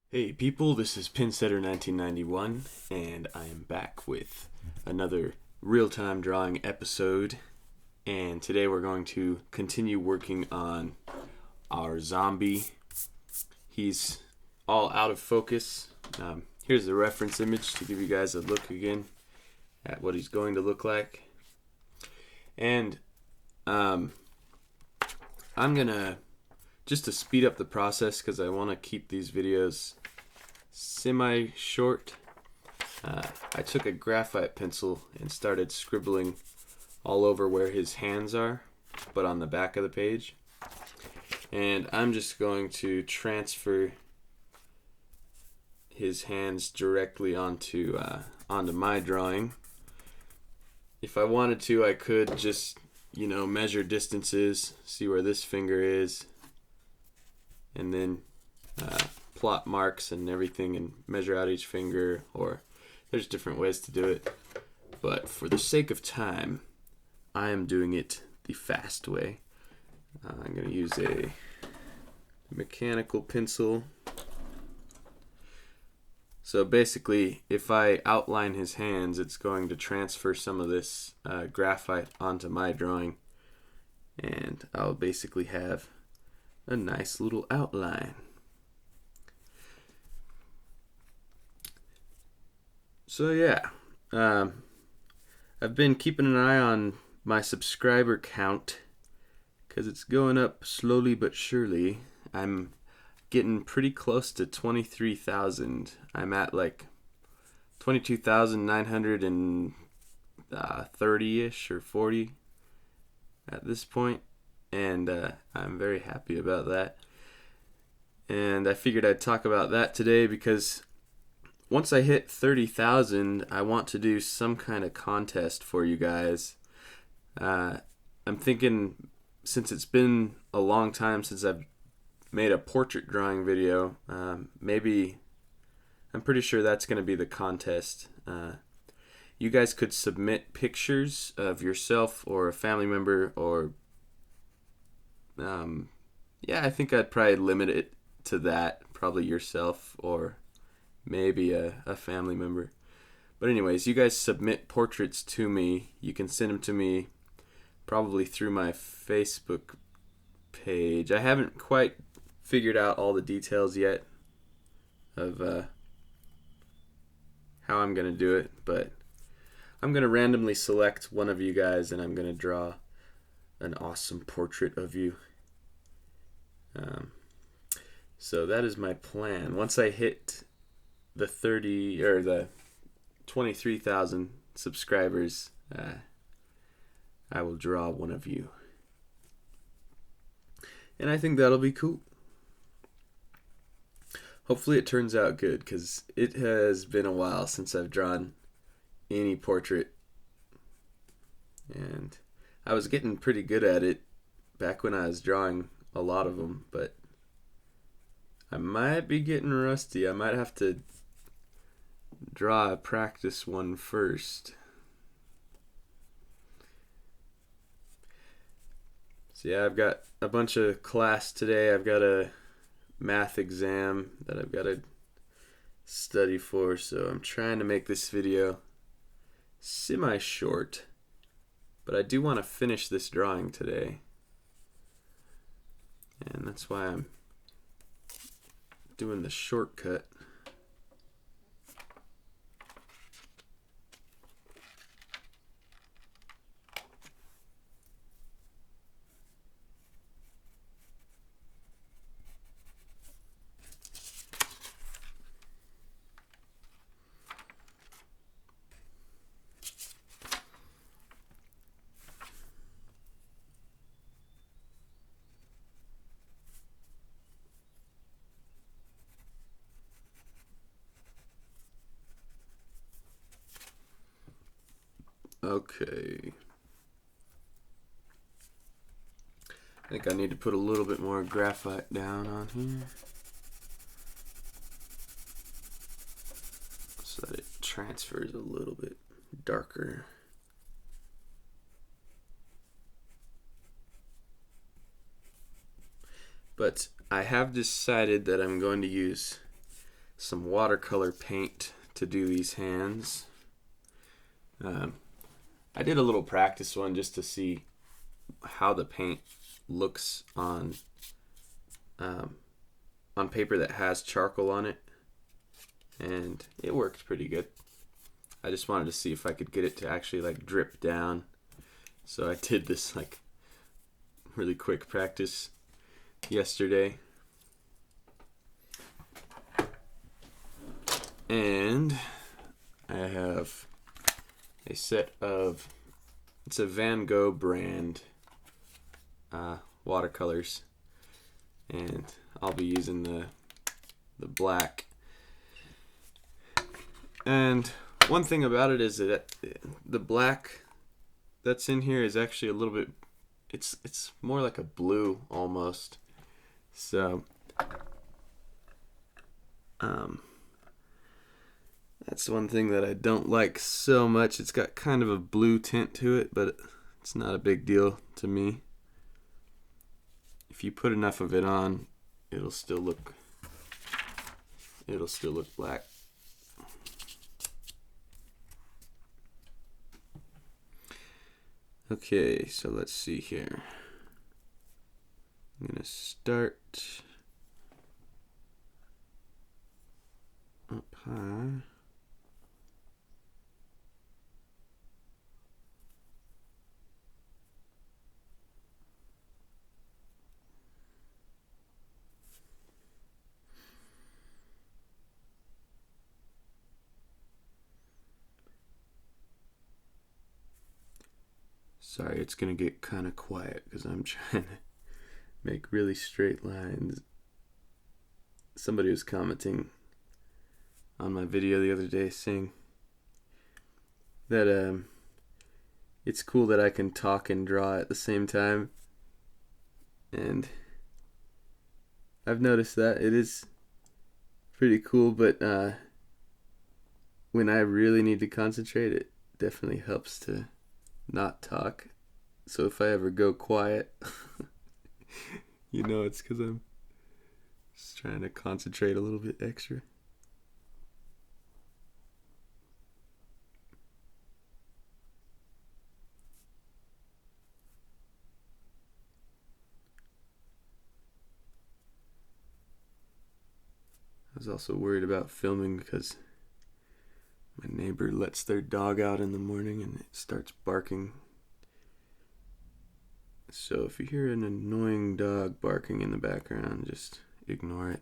Hey people, this is Pinsetter1991, and I am back with another real-time drawing episode. And today we're going to continue working on our zombie. He's all out of focus. Here's the reference image to give you guys a look again at what he's going to look like. And I'm gonna, just to speed up the process, because I want to keep these videos semi-short, I took a graphite pencil and started scribbling all over where his hands are, but on the back of the page. And I'm just going to transfer his hands directly onto my drawing. If I wanted to, I could just, measure distances, see where this finger is, and then plot marks and everything and measure out each finger, or there's different ways to do it. But for the sake of time, I am doing it the fast way. I'm going to use a mechanical pencil. So basically, if I outline his hands, it's going to transfer some of this graphite onto my drawing, and I'll basically have a nice little outline. So yeah, I've been keeping an eye on my subscriber count because it's going up slowly but surely. I'm getting pretty close to 23,000. I'm at like 22,930-ish or 40 at this point, and I'm very happy about that. And I figured I'd talk about that today because once I hit 30,000, I want to do some kind of contest for you guys. I'm thinking, since it's been a long time since I've made a portrait drawing video, maybe, I'm pretty sure that's going to be the contest. You guys could submit pictures of yourself or a family member, or I think I'd probably limit it to that, probably yourself or maybe a family member. But anyways, you guys submit portraits to me. You can send them to me probably through my Facebook page. I haven't quite figured out all the details yet of how I'm going to do it, but I'm going to randomly select one of you guys and I'm going to draw an awesome portrait of you. So that is my plan. Once I hit the 23,000 subscribers, I will draw one of you. And I think that'll be cool. Hopefully it turns out good, because it has been a while since I've drawn any portrait. And I was getting pretty good at it back when I was drawing a lot of them, but I might be getting rusty. I might have to draw a practice one first. So yeah, I've got a bunch of class today. I've got a math exam that I've got to study for, so I'm trying to make this video semi-short, but I do want to finish this drawing today, and that's why I'm doing the shortcut. Okay. I think I need to put a little bit more graphite down on here so that it transfers a little bit darker. But I have decided that I'm going to use some watercolor paint to do these hands. I did a little practice one just to see how the paint looks on paper that has charcoal on it, and it worked pretty good. I just wanted to see if I could get it to actually like drip down, so I did this like really quick practice yesterday. And I have a set of, it's a Van Gogh brand watercolors, and I'll be using the black. And one thing about it is that the black that's in here is actually a little bit, it's more like a blue almost. So that's one thing that I don't like so much. It's got kind of a blue tint to it, but it's not a big deal to me. If you put enough of it on, it'll still look black. Okay, so let's see here. I'm gonna start up high. Sorry, it's gonna get kind of quiet because I'm trying to make really straight lines. Somebody was commenting on my video the other day saying that it's cool that I can talk and draw at the same time, and I've noticed that it is pretty cool, but when I really need to concentrate, it definitely helps to not talk. So if I ever go quiet, it's because I'm just trying to concentrate a little bit extra. I was also worried about filming because my neighbor lets their dog out in the morning and it starts barking. So if you hear an annoying dog barking in the background, just ignore it.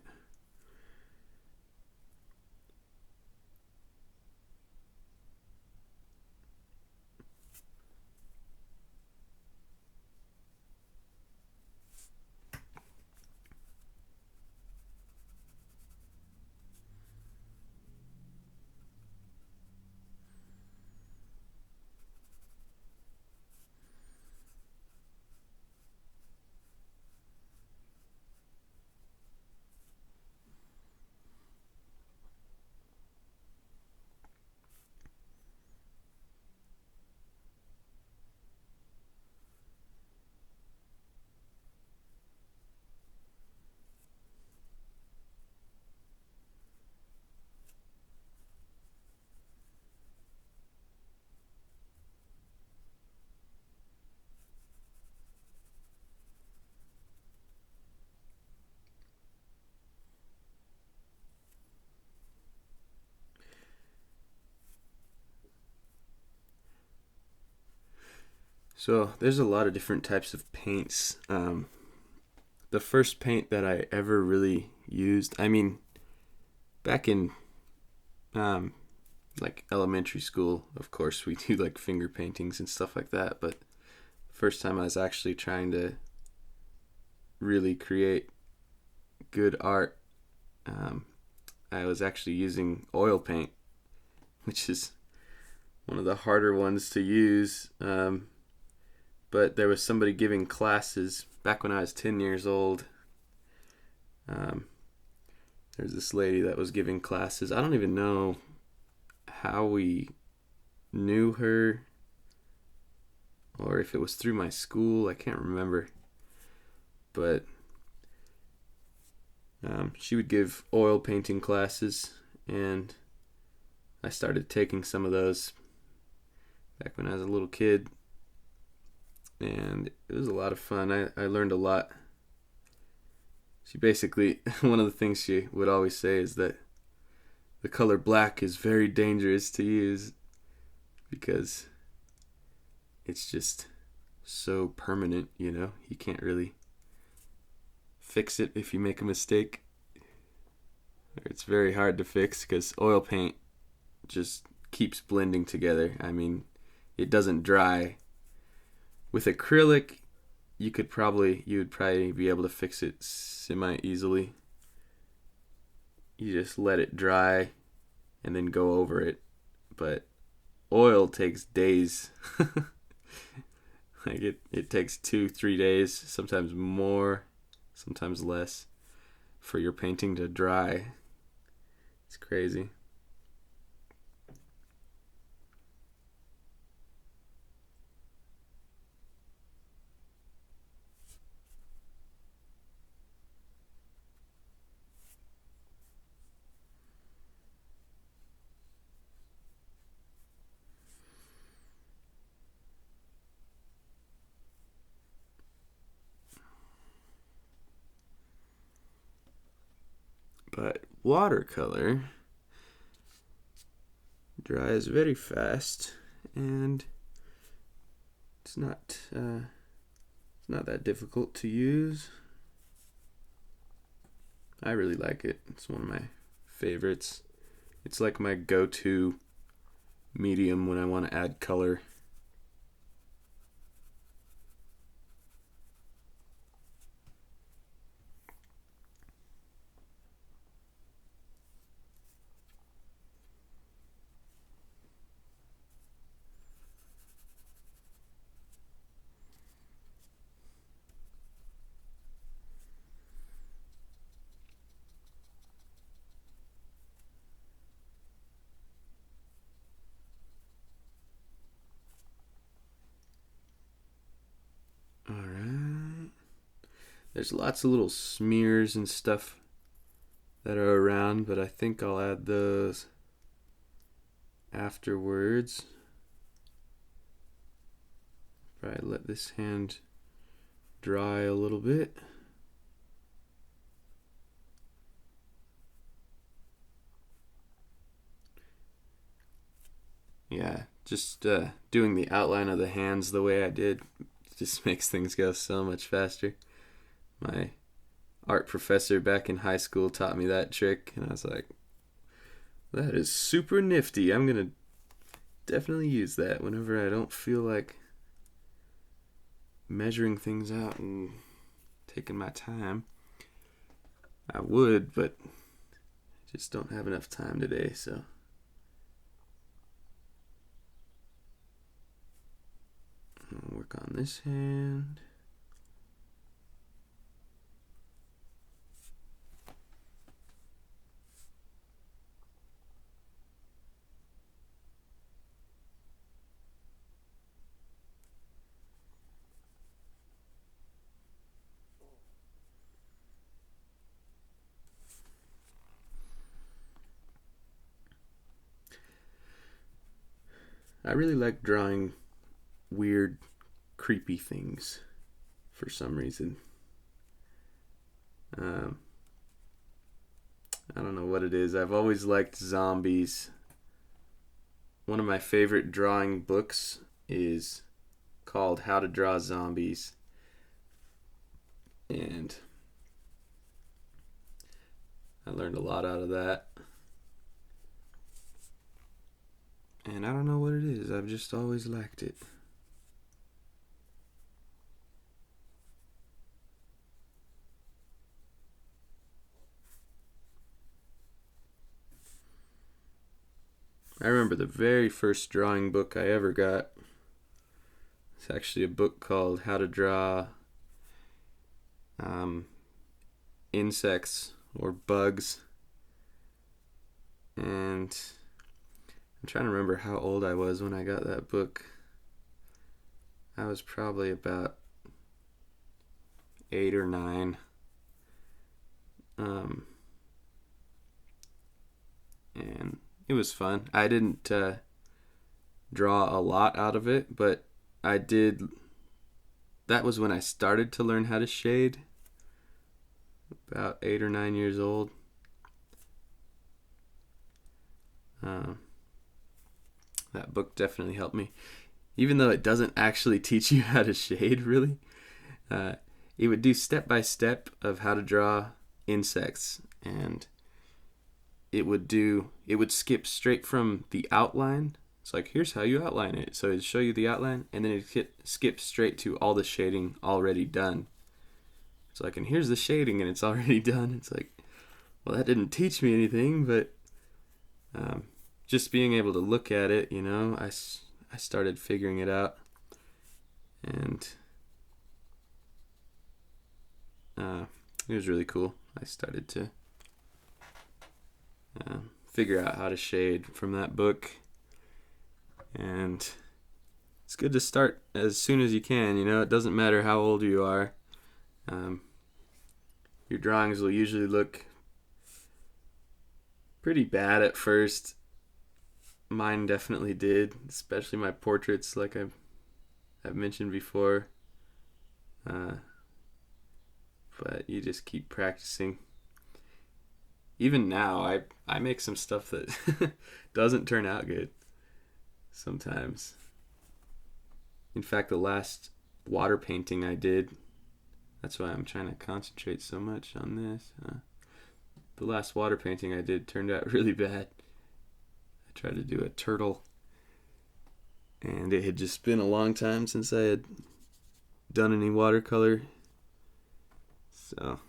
So there's a lot of different types of paints. The first paint that I ever really used, back in like elementary school, of course, we do like finger paintings and stuff like that. But the first time I was actually trying to really create good art, I was actually using oil paint, which is one of the harder ones to use. But there was somebody giving classes back when I was 10 years old. There's this lady that was giving classes. I don't even know how we knew her or if it was through my school. I can't remember. But She would give oil painting classes, and I started taking some of those back when I was a little kid, and it was a lot of fun. I learned a lot. She basically, one of the things she would always say is that the color black is very dangerous to use because it's just so permanent, you know? You can't really fix it if you make a mistake. It's very hard to fix because oil paint just keeps blending together. I mean, it doesn't dry. With acrylic, you would probably be able to fix it semi easily. You just let it dry and then go over it. But oil takes days. Like it takes 2-3 days, sometimes more, sometimes less, for your painting to dry. It's crazy. But watercolor dries very fast, and it's not that difficult to use. I really like it. It's one of my favorites. It's like my go-to medium when I want to add color. Alright. There's lots of little smears and stuff that are around, but I think I'll add those afterwards. Probably let this hand dry a little bit. Yeah, just doing the outline of the hands the way I did just makes things go so much faster. My art professor back in high school taught me that trick, and I was like, that is super nifty. I'm going to definitely use that whenever I don't feel like measuring things out and taking my time. I would, but I just don't have enough time today, so. I'll work on this hand. I really like drawing weird, creepy things for some reason. I don't know what it is. I've always liked zombies. One of my favorite drawing books is called How to Draw Zombies. And I learned a lot out of that. And I don't know what it is. I've just always liked it. I remember the very first drawing book I ever got. It's actually a book called How to Draw Insects or Bugs. And I'm trying to remember how old I was when I got that book. I was probably about 8 or 9. And it was fun. I didn't draw a lot out of it, but I did. That was when I started to learn how to shade, about 8 or 9 years old. That book definitely helped me. Even though it doesn't actually teach you how to shade, really, it would do step by step of how to draw insects, and it would skip straight from the outline. It's like, here's how you outline it. So it'd show you the outline, and then it'd skip straight to all the shading already done. It's like, and here's the shading, and it's already done. It's like, well, that didn't teach me anything, but just being able to look at it, I started figuring it out, and it was really cool. I started to figure out how to shade from that book, and it's good to start as soon as you can. It doesn't matter how old you are. Your drawings will usually look pretty bad at first. Mine definitely did, especially my portraits, like I've mentioned before. But you just keep practicing. Even now, I make some stuff that doesn't turn out good sometimes. In fact, the last water painting I did, that's why I'm trying to concentrate so much on this. The last water painting I did turned out really bad. I tried to do a turtle, and it had just been a long time since I had done any watercolor. So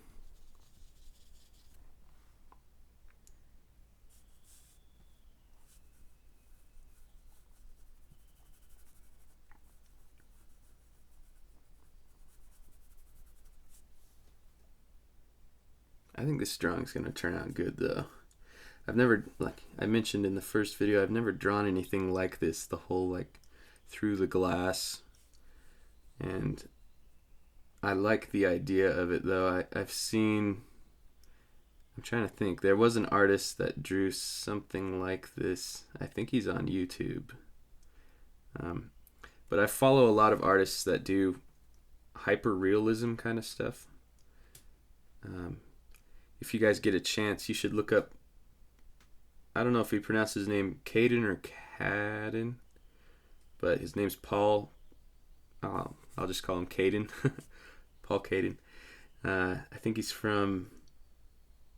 I think this drawing's gonna turn out good, though. I've never, like I mentioned in the first video, I've never drawn anything like this, the whole through the glass. And I like the idea of it, though. I'm trying to think. There was an artist that drew something like this. I think he's on YouTube. But I follow a lot of artists that do hyper-realism kind of stuff. If you guys get a chance, you should look up, I don't know if he pronounces his name Caden or Cadden, but his name's Paul. I'll just call him Caden. Paul Caden. I think he's from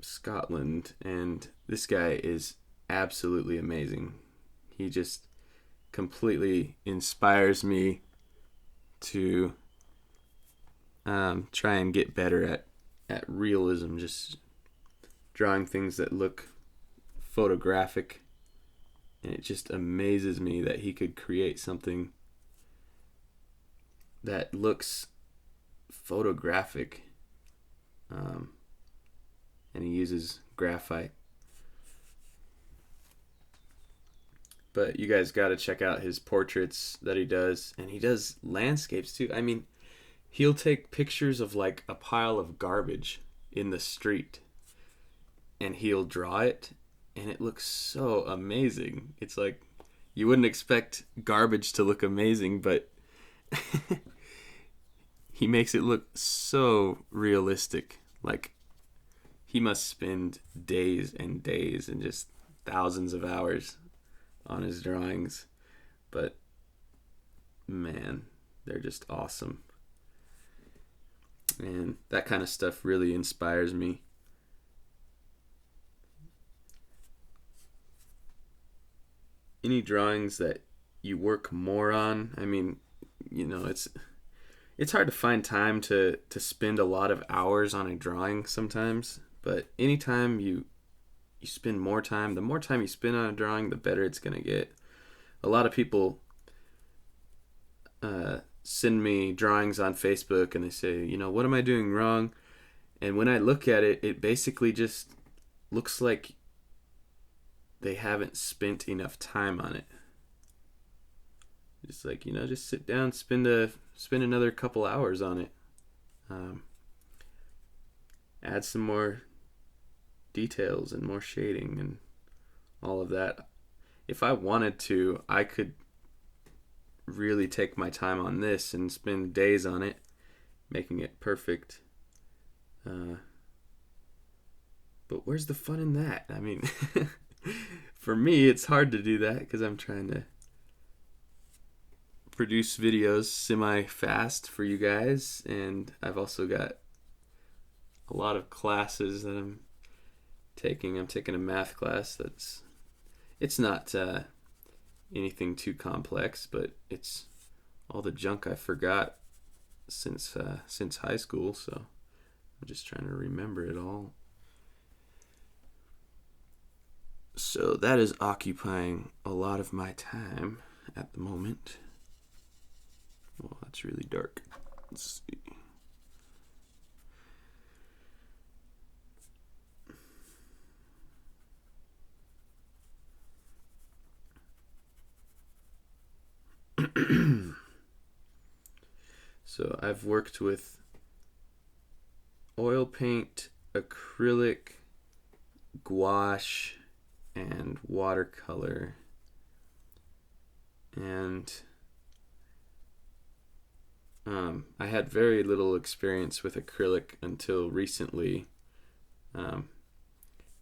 Scotland, and this guy is absolutely amazing. He just completely inspires me to try and get better at realism, just drawing things that look photographic. And it just amazes me that he could create something that looks photographic, and he uses graphite. But you guys got to check out his portraits that he does, and he does landscapes too. I mean, he'll take pictures of a pile of garbage in the street, and he'll draw it, and it looks so amazing. It's like, you wouldn't expect garbage to look amazing, but he makes it look so realistic. Like, he must spend days and days and just thousands of hours on his drawings. But man, they're just awesome. And that kind of stuff really inspires me. Any drawings that you work more on, I mean, it's hard to find time to spend a lot of hours on a drawing sometimes, but anytime you spend more time, the more time you spend on a drawing, the better it's going to get. A lot of people send me drawings on Facebook, and they say, what am I doing wrong? And when I look at it, it basically just looks like they haven't spent enough time on it. Just just sit down, spend another couple hours on it. Add some more details and more shading and all of that. If I wanted to, I could really take my time on this and spend days on it, making it perfect. But where's the fun in that? I mean, for me, it's hard to do that because I'm trying to produce videos semi-fast for you guys, and I've also got a lot of classes that I'm taking. I'm taking a math class it's not anything too complex, but it's all the junk I forgot since high school, so I'm just trying to remember it all. So that is occupying a lot of my time at the moment. Well, that's really dark. Let's see. So I've worked with oil paint, acrylic, gouache, and watercolor. And I had very little experience with acrylic until recently.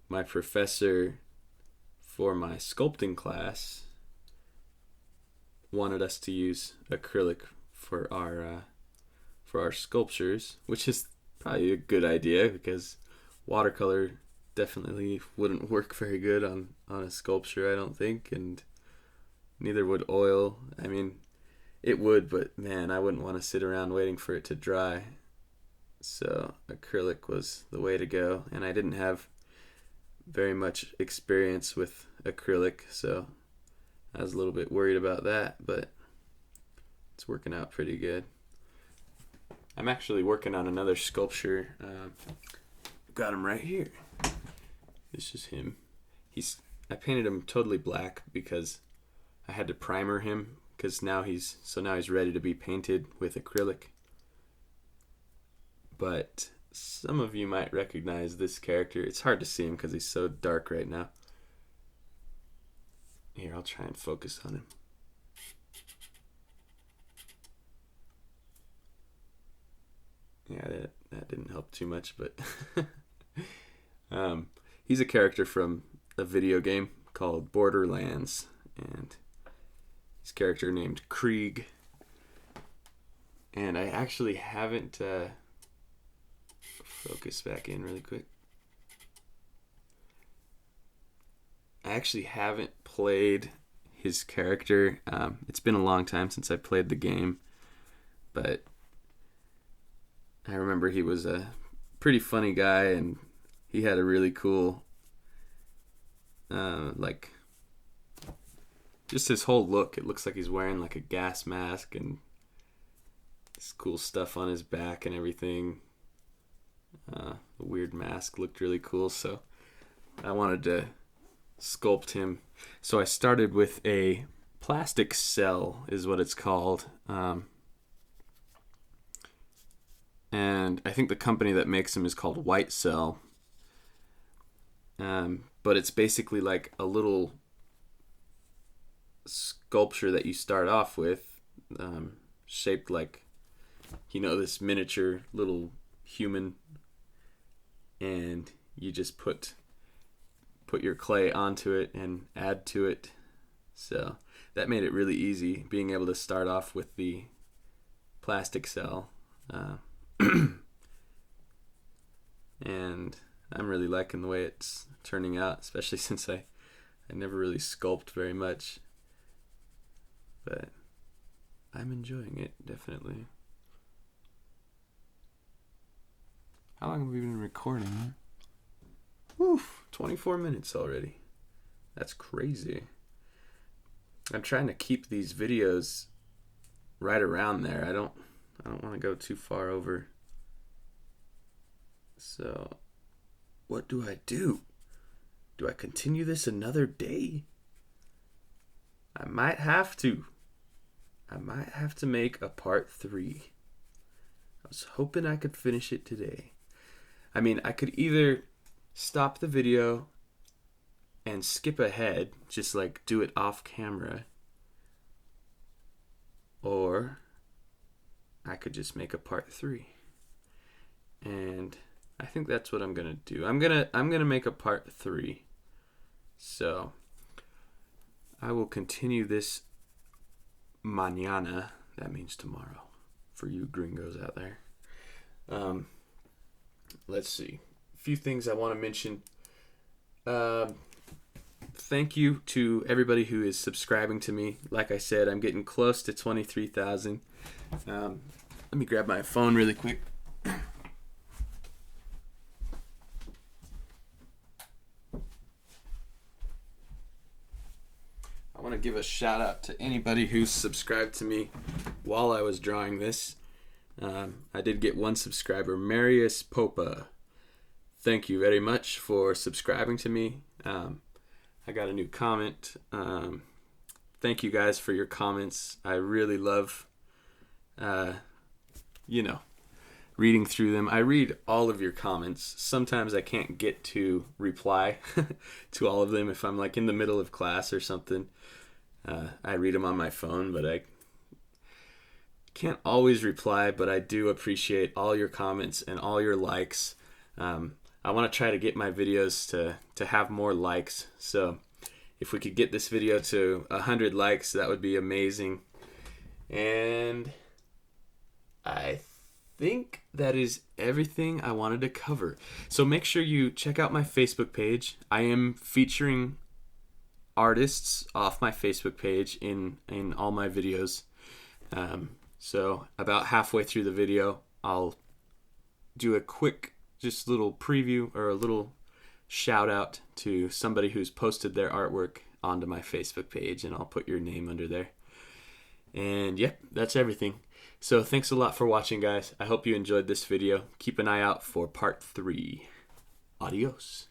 My professor for my sculpting class wanted us to use acrylic for our sculptures, which is probably a good idea because watercolor definitely wouldn't work very good on a sculpture, I don't think, and neither would oil. I mean, it would, but man, I wouldn't want to sit around waiting for it to dry. So acrylic was the way to go, and I didn't have very much experience with acrylic, so I was a little bit worried about that, but it's working out pretty good. I'm actually working on another sculpture. Got him right here. This is him. I painted him totally black because I had to primer him because now he's ready to be painted with acrylic. But some of you might recognize this character. It's hard to see him because he's so dark right now. Here, I'll try and focus on him. Yeah, that didn't help too much, but he's a character from a video game called Borderlands, and his character named Krieg. And I actually haven't focus back in really quick. I actually haven't played his character. It's been a long time since I played the game, but I remember he was a pretty funny guy, and he had a really cool, just his whole look. It looks like he's wearing like a gas mask and this cool stuff on his back and everything. The weird mask looked really cool, so I wanted to sculpt him. So I started with a plastic cell, is what it's called. And I think the company that makes them is called White Cell. But it's basically like a little sculpture that you start off with, shaped like, this miniature little human, and you just put your clay onto it and add to it. So that made it really easy, being able to start off with the plastic cell. And I'm really liking the way it's turning out, especially since I never really sculpt very much. But I'm enjoying it, definitely. How long have we been recording? Woof, 24 minutes already. That's crazy. I'm trying to keep these videos right around there. I don't want to go too far over. So, what do I do? Do I continue this another day? I might have to. I might have to make a part 3. I was hoping I could finish it today. I mean, I could either stop the video and skip ahead, just like do it off camera, or I could just make a part 3. And I think that's what I'm gonna do. I'm gonna make a part 3. So I will continue this mañana. That means tomorrow for you gringos out there. Let's see. A few things I want to mention. Thank you to everybody who is subscribing to me. Like I said, I'm getting close to 23,000. Let me grab my phone really quick. I want to give a shout out to anybody who's subscribed to me while I was drawing this. I did get one subscriber, Marius Popa. Thank you very much for subscribing to me. I got a new comment. Thank you guys for your comments. I really love, reading through them. I read all of your comments. Sometimes I can't get to reply to all of them if I'm like in the middle of class or something. I read them on my phone, but I can't always reply, but I do appreciate all your comments and all your likes. I want to try to get my videos to have more likes. So if we could get this video to 100 likes, that would be amazing. And I think that is everything I wanted to cover. So make sure you check out my Facebook page. I am featuring artists off my Facebook page in all my videos. So about halfway through the video, I'll do a quick just little preview or a little shout out to somebody who's posted their artwork onto my Facebook page, and I'll put your name under there. And yeah, that's everything. So thanks a lot for watching, guys. I hope you enjoyed this video. Keep an eye out for part 3. Adios.